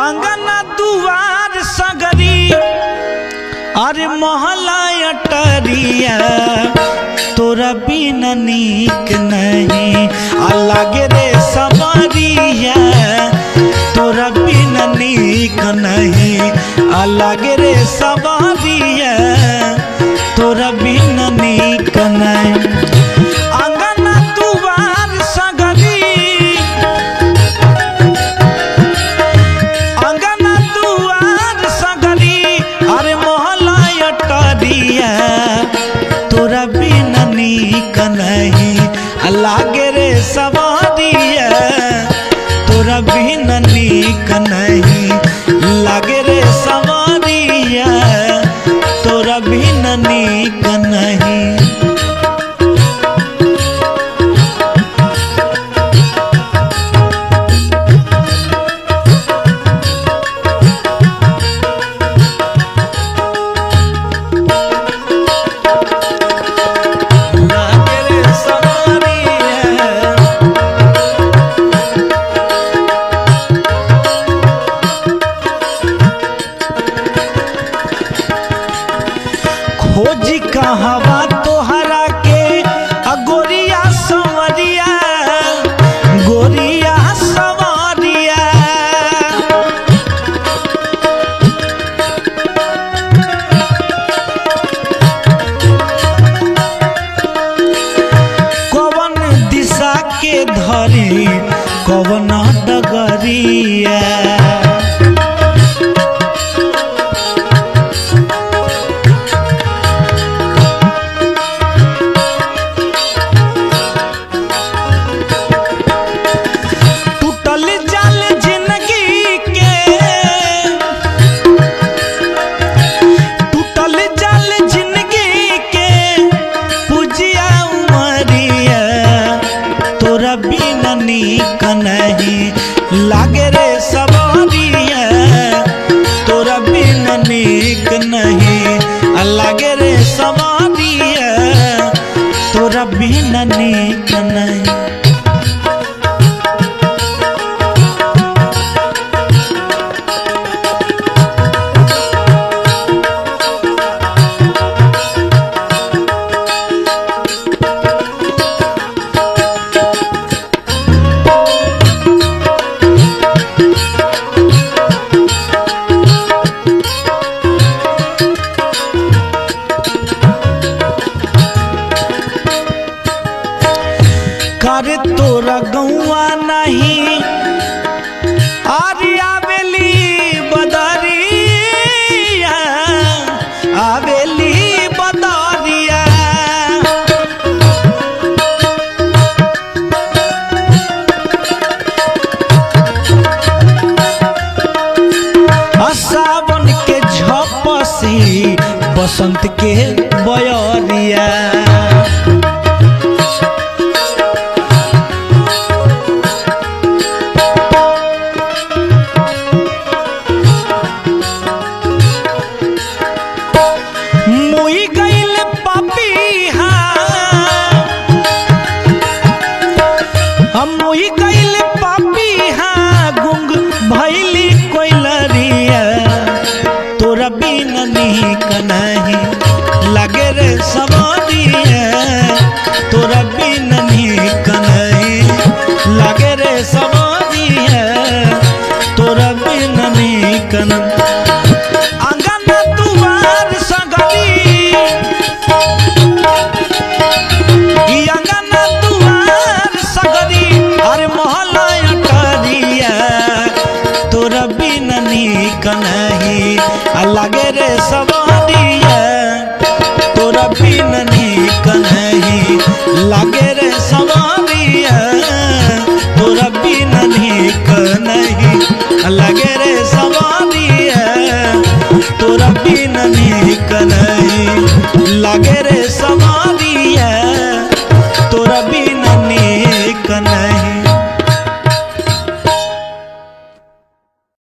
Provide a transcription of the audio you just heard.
आंगना दुआर सगरी अरे महला अटरिया तोरा बिना नीक नहीं लागे रे सवरिया तोरा बिना नीक नहीं लागे रे सवरिया तोरा बिना नीक नहीं। आंगना दुआर सगरी आंगना दुआर सगरी अरे महला अटरिया तोरा बिना नीक नहीं लागे रे सवरिया तोरा बिना नीक नहीं लागे रे सवरिया तोरा बिना नीक नहीं। खोजी कहवा तोहरा के गोरिया सवरिया गोरिया सवरिया कवन दिशा के धरी कवन डगरिया बिना नीक नहीं लागे रे सवरिया तोरा बिना नीक नहीं लागे रे सवरिया तोरा बिना नीक नहीं। करे तोरा गौआ नहीं आरी आवेली बदरिया आवेली बदरिया सावन के झपसी बसंत के बयरिया मोही गइल पापिहा गुंग भइली कोइलरिया तोरा बिना नीक नहीं लागे रे सवरिया तोरा बिना नीक नहीं लागे रे सवरिया तोरा बिना नीक नहीं। आंगना दुआर सगरी तोरा बिना नीक नहीं लागे रे सवरिया तोरा बिना नीक नहीं लागे रे सवरिया तोरा बिना नीक नहीं लागे रे सवरिया तोरा बिना नीक नहीं लागे रे सवरिया